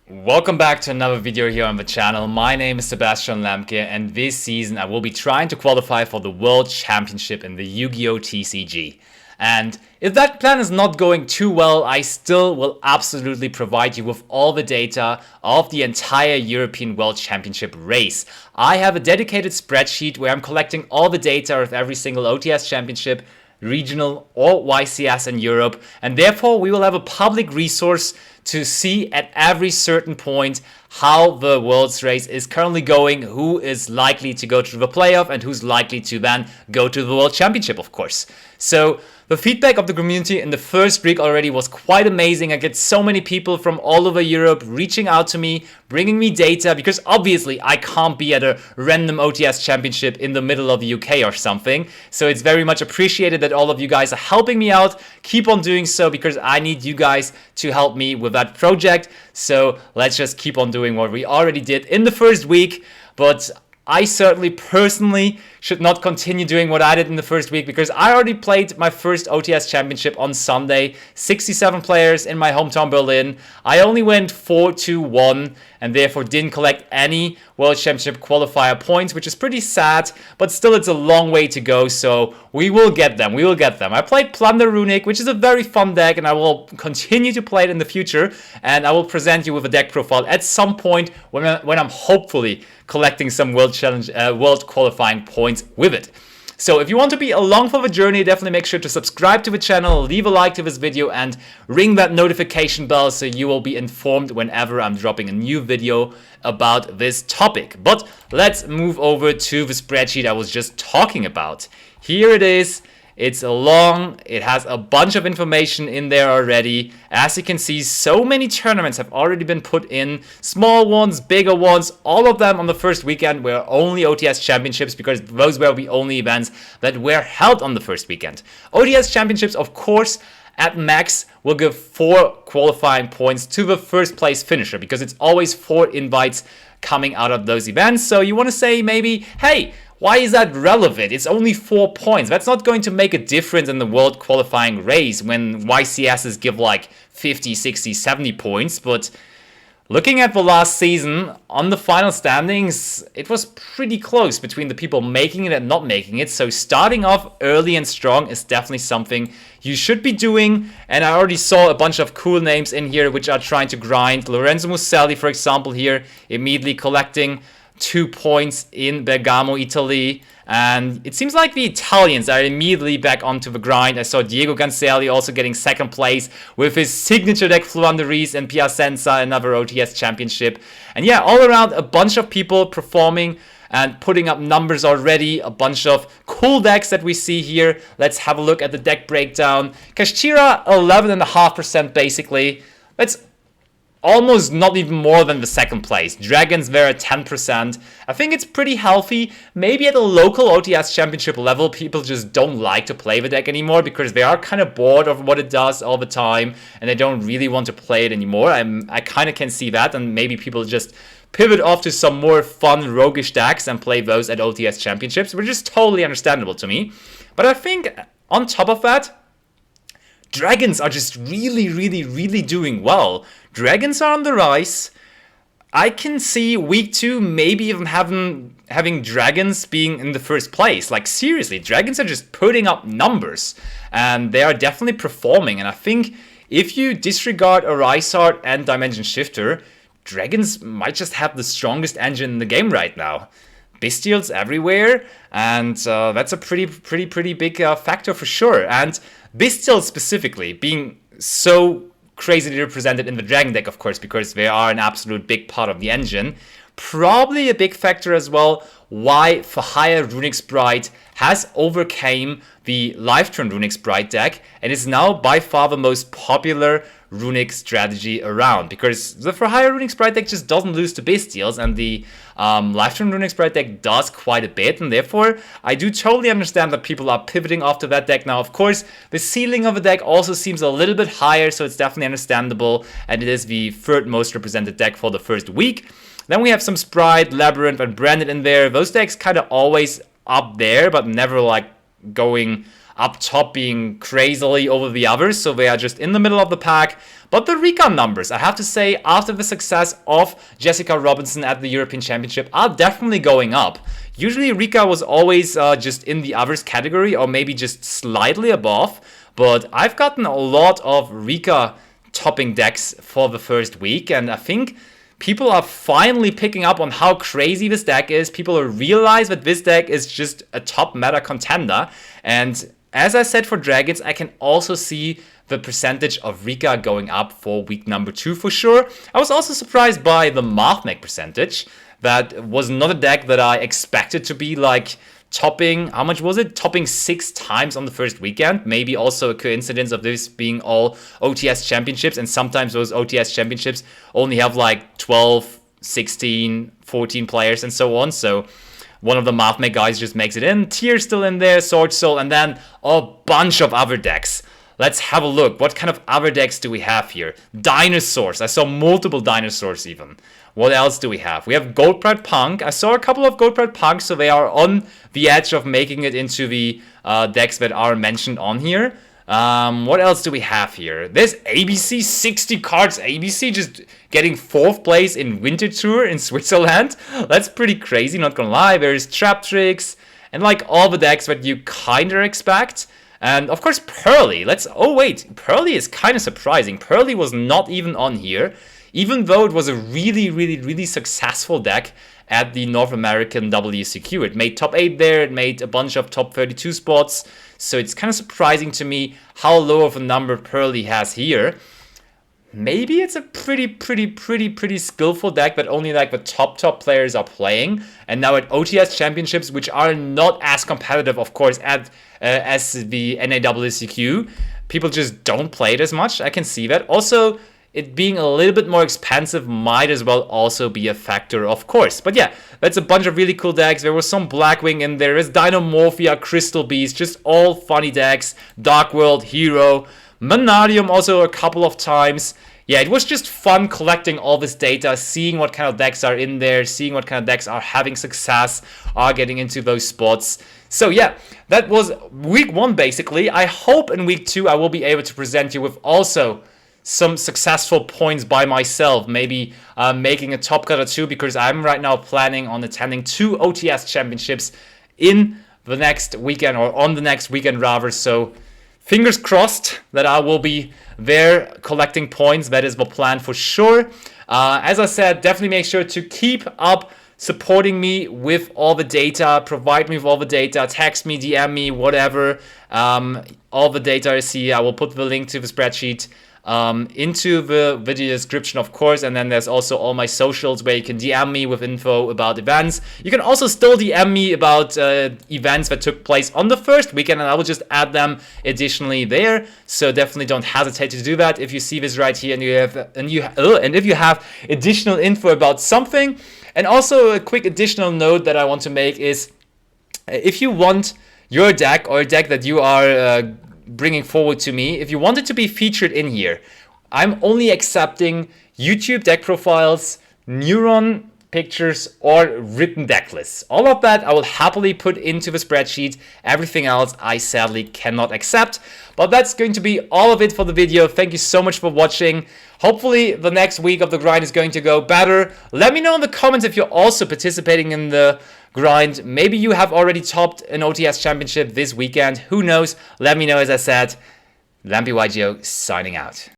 Welcome back to another video here on the channel. My name is Sebastian Lemke, and this season I will be trying to qualify for the World Championship in the Yu-Gi-Oh! TCG. And if that plan is not going too well, I still will absolutely provide you with all the data of the entire European World Championship race. I have a dedicated spreadsheet where I'm collecting all the data of every single OTS championship, regional or YCS in Europe, and therefore we will have a public resource to see at every certain point how the World's race is currently going, who is likely to go to the playoff, and who's likely to then go to the World Championship, of course. So the feedback of the community in the first week already was quite amazing. I get so many people from all over Europe reaching out to me, bringing me data, because obviously I can't be at a random OTS championship in the middle of the UK or something. So it's very much appreciated that all of you guys are helping me out. Keep on doing so, because I need you guys to help me with that project. So let's just keep on doing what we already did in the first week. But I certainly personally should not continue doing what I did in the first week, because I already played my first OTS championship on Sunday. 67 players in my hometown Berlin. I only went 4-1 and therefore didn't collect any World Championship qualifier points, which is pretty sad, but still it's a long way to go, so we will get them. We will get them. I played Plunder Runic, which is a very fun deck, and I will continue to play it in the future, and I will present you with a deck profile at some point when I'm hopefully collecting some world qualifying points with it. So if you want to be along for the journey, definitely make sure to subscribe to the channel, leave a like to this video, and ring that notification bell so you will be informed whenever I'm dropping a new video about this topic. But let's move over to the spreadsheet I was just talking about. Here it is. It's long, it has a bunch of information in there already. As you can see, so many tournaments have already been put in. Small ones, bigger ones, all of them on the first weekend were only OTS championships, because those were the only events that were held on the first weekend. OTS championships, of course, at max will give 4 qualifying points to the first place finisher, because it's always 4 invites coming out of those events. So you want to say maybe, hey, why is that relevant? It's only 4 points. That's not going to make a difference in the world qualifying race when YCSs give like 50, 60, 70 points. But looking at the last season, on the final standings, it was pretty close between the people making it and not making it. So starting off early and strong is definitely something you should be doing. And I already saw a bunch of cool names in here which are trying to grind. Lorenzo Muselli, for example, here, immediately collecting 2 points in Bergamo, Italy, and it seems like the Italians are immediately back onto the grind. I saw Diego Gancelli also getting second place with his signature deck Fluanderis and Piacenza, another OTS championship. And yeah, all around a bunch of people performing and putting up numbers already, a bunch of cool decks that we see here. Let's have a look at the deck breakdown. Kashtira, 11.5% basically. Let's almost not even more than the second place. Dragons were at 10%. I think it's pretty healthy. Maybe at a local OTS championship level, people just don't like to play the deck anymore because they are kind of bored of what it does all the time and they don't really want to play it anymore. I kind of can see that, and maybe people just pivot off to some more fun roguish decks and play those at OTS championships, which is totally understandable to me. But I think on top of that, Dragons are just really doing well. Dragons are on the rise. I can see week 2 maybe even having Dragons being in the first place. Like seriously, Dragons are just putting up numbers and they are definitely performing. And I think if you disregard a Art and Dimension Shifter, Dragons might just have the strongest engine in the game right now. Bestials everywhere, and that's a pretty big factor for sure. And Bestials specifically being so crazily represented in the Dragon deck, of course, because they are an absolute big part of the engine. Probably a big factor as well why Fahaya Runic Sprite has overcame the Live-Turn Runic Sprite deck and is now by far the most popular Runic strategy around, because the Fahaya Runic Sprite deck just doesn't lose to Bestials, and the Live-Turn Runic Sprite deck does quite a bit, and therefore I do totally understand that people are pivoting off to that deck now. Of course, the ceiling of the deck also seems a little bit higher, so it's definitely understandable, and it is the 3rd most represented deck for the first week. Then we have some Sprite, Labyrinth, and Branded in there. Those decks kind of always up there, but never like going up top being crazily over the others, so they are just in the middle of the pack. But the recon numbers, I have to say, after the success of Jessica Robinson at the European Championship, are definitely going up. Usually Rika was always just in the others category, or maybe just slightly above, but I've gotten a lot of Rika topping decks for the first week, and I think people are finally picking up on how crazy this deck is. People realize that this deck is just a top meta contender, and as I said for Dragons, I can also see the percentage of Rika going up for week number 2 for sure. I was also surprised by the Mathmech percentage. That was not a deck that I expected to be like topping, how much was it? Topping 6 times on the first weekend. Maybe also a coincidence of this being all OTS championships, and sometimes those OTS championships only have like 12, 16, 14 players and so on. So one of the Mathmech guys just makes it in. Tier's still in there, Sword Soul, and then a bunch of other decks. Let's have a look. What kind of other decks do we have here? Dinosaurs. I saw multiple dinosaurs even. What else do we have? We have Goldbright Punk. I saw a couple of Goldbright Punks, so they are on the edge of making it into the decks that are mentioned on here. What else do we have here? There's ABC, 60 cards. ABC just getting 4th place in Winter Tour in Switzerland. That's pretty crazy, not gonna lie. There's Trap Tricks and like all the decks that you kinda expect. And of course Pearly. Oh wait, Pearly is kind of surprising. Pearly was not even on here, even though it was a really successful deck at the North American WCQ. It made top 8 there, it made a bunch of top 32 spots, so it's kind of surprising to me how low of a number Pearly has here. Maybe it's a pretty skillful deck that only like the top players are playing. And now at OTS championships, which are not as competitive, of course, as the NAWCQ, people just don't play it as much. I can see that. Also, it being a little bit more expensive might as well also be a factor, of course. But yeah, that's a bunch of really cool decks. There was some Blackwing in there. There's Dinomorphia, Crystal Beast, just all funny decks. Dark World, Hero, Manadium also a couple of times. Yeah, it was just fun collecting all this data, seeing what kind of decks are in there, seeing what kind of decks are having success, are getting into those spots. So yeah, that was week 1 basically. I hope in week 2 I will be able to present you with also some successful points by myself, maybe making a top cut or 2, because I'm right now planning on attending 2 OTS championships in the next weekend, or on the next weekend rather. So fingers crossed that I will be there collecting points. That is the plan for sure. As I said, definitely make sure to keep up supporting me with all the data, provide me with all the data, text me, DM me, whatever. All the data I see, I will put the link to the spreadsheet into the video description, of course, and then there's also all my socials where you can DM me with info about events. You can also still DM me about events that took place on the first weekend, and I will just add them additionally there. So definitely don't hesitate to do that if you see this right here and if you have additional info about something. And also a quick additional note that I want to make is, if you want your deck or a deck that you are bringing forward to me, if you want it to be featured in here, I'm only accepting YouTube deck profiles, Neuron pictures, or written deck lists. All of that I will happily put into the spreadsheet. Everything else I sadly cannot accept. But that's going to be all of it for the video. Thank you so much for watching. Hopefully the next week of the grind is going to go better. Let me know in the comments if you're also participating in the grind. Maybe you have already topped an OTS championship this weekend. Who knows? Let me know. As I said, LampyYGO signing out.